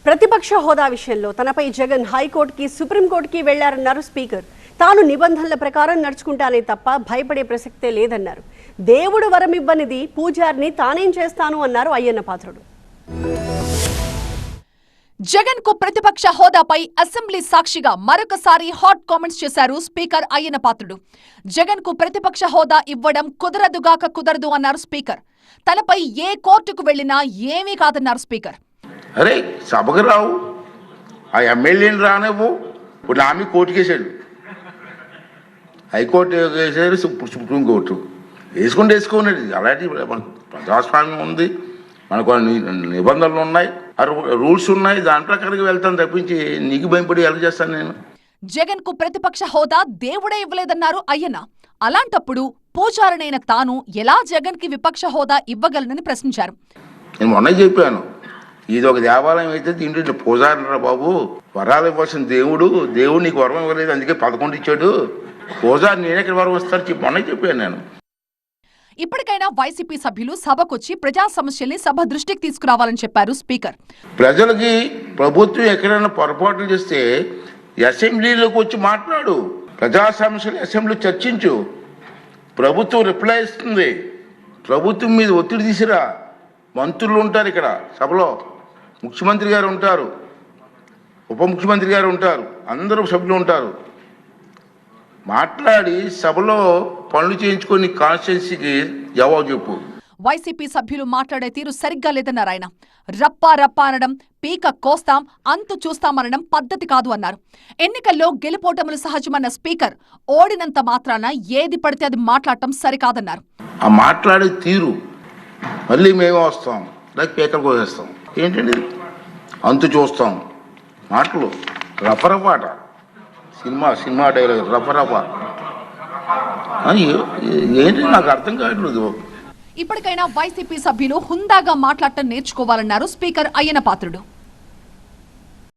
ప్రతిపక్ష హోదా విషయంలో తనపై జగన్ హైకోర్టుకి సుప్రీంకోర్టుకి వెళ్లారన్నారు స్పీకర్. తాను నిబంధనల ప్రకారం నడుచుకుంటానే తప్ప భయపడే ప్రసక్తే లేదన్నారు. దేవుడు వరం ఇవ్వనిది పూజారిని తానేం చేస్తాను అన్నారు అయ్యన్న పాత్రుడు. జగన్ కు ప్రతిపక్ష హోదాపై అసెంబ్లీ సాక్షిగా మరొకసారి హాట్ కామెంట్స్ చేశారు స్పీకర్ అయ్యన్న పాత్రుడు. జగన్ కు ప్రతిపక్ష హోదా ఇవ్వడం కుదరదుగాక కుదరదు అన్నారు స్పీకర్. తనపై ఏ కోర్టుకు వెళ్లినా ఏమీ కాదన్నారు స్పీకర్. అరే సభకు రావు, ఆ ఎమ్మెల్యేని రానివ్వు. ఇప్పుడు ఆమె కోర్టుకేసాడు, హైకోర్టు వేసాడు, సుప్రీంకోర్టు వేసుకున్నాడు. అలాంటి మనకు ప్రజాస్వామ్యం ఉంది, మనకు నిబంధనలు ఉన్నాయి, రూల్స్ ఉన్నాయి, దాని ప్రకారం వెళ్తాను తప్పించి నీకు భయపడి ఎలా చేస్తాను నేను. జగన్ కు ప్రతిపక్ష హోదా దేవుడే ఇవ్వలేదన్నారు అయ్యన్న. అలాంటప్పుడు పూజారనైన తాను ఎలా జగన్ కి విపక్ష హోదా ఇవ్వగలనని ప్రశ్నించారు. నేను మొన్న చెప్పాను, ఇది ఒక దేవాలయం అయితే దీంట్లో పూజారిరా బాబు, వరాలు ఇవ్వాల్సిన దేవుడు నీకు వరం ఇవ్వలేదు, అందుకే 11 ఇచ్చాడు. పూజారి నేనెక్కడ వరం వస్తాను మొన్న చెప్పాను నేను. ఇప్పటికైనా వైసీపీ సభ్యులు సభకొచ్చి ప్రజా సమస్యల్ని సభ దృష్టికి తీసుకురావాలని చెప్పారు స్పీకర్. ప్రజలకి ప్రభుత్వం ఎక్కడైనా పొరపాట్లు చేస్తే అసెంబ్లీలోకి వచ్చి మాట్లాడు, ప్రజా సమస్యలు అసెంబ్లీ చర్చించు, ప్రభుత్వం రిప్లై ఇస్తుంది, ప్రభుత్వం మీద ఒత్తిడి తీసిరా. మంత్రులు ఉంటారు ఇక్కడ సభలో, ముఖ్యమంత్రి గారు ఉంటారు, ఉప ముఖ్యమంత్రి గారు ఉంటారు, అందరూ సభ్యులు ఉంటారు. మాట్లాడి సభలో పనులు చేయించుకొని కాన్స్టిట్యున్సీకి జవాబు చెప్పు. వైసీపీ సభ్యులు మాట్లాడే తీరు సరిగ్గా లేదన్నారు ఆయన. రప్పా అనడం, పీక కోస్తాం అంతు చూస్తామనడం పద్ధతి కాదు అన్నారు. ఎన్నికల్లో గెలుపోటములు సహజమన్న స్పీకర్ ఓడినంత మాత్రాన ఏది పడితే అది మాట్లాడటం సరికాదన్నారు. ఆ మాట్లాడే తీరు మళ్ళీ మేము వస్తాం, లేక పీకలు కోసేస్తాం, ఏంటండి అంతు చూస్తాం మాటలు, రఫరపాట, సినిమా డైలాగ్ రఫరపా ఏంటి నాకు అర్థం కావట్లేదు. ఇప్పటికైనా వైసీపీ సభ్యులు హుందాగా మాట్లాడటం నేర్చుకోవాలన్నారు స్పీకర్ అయ్యన్న పాత్రుడు.